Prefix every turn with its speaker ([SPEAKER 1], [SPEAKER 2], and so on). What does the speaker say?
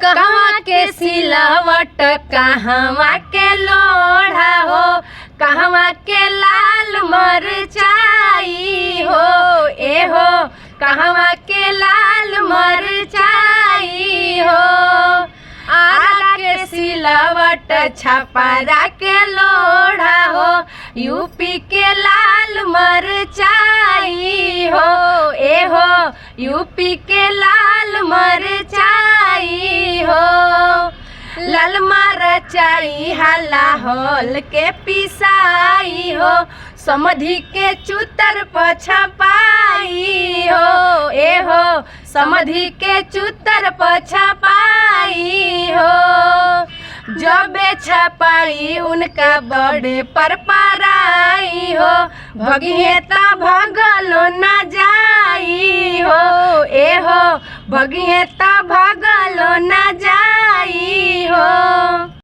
[SPEAKER 1] कहवा के सिलावट कहवा के लोढ़ा हो, कहवा के लाल मरचाई हो, ए हो कहवा के लाल मरचाई हो। आरा के सिलावट छपरा के लोढ़ा हो, यूपी के लाल मरचाई हो, ए हो यूपी के लाल मरचाई हो। लाल मरचाई हला होल के पिसाई हो, समधि के चूतर पछपाई हो, ए हो समधि के चूतर पछपाई हो। जबे छपाई उनका बड़े पर पराई हो, भगिए त भगलो न जाई हो, ए हो भगिए त भगलो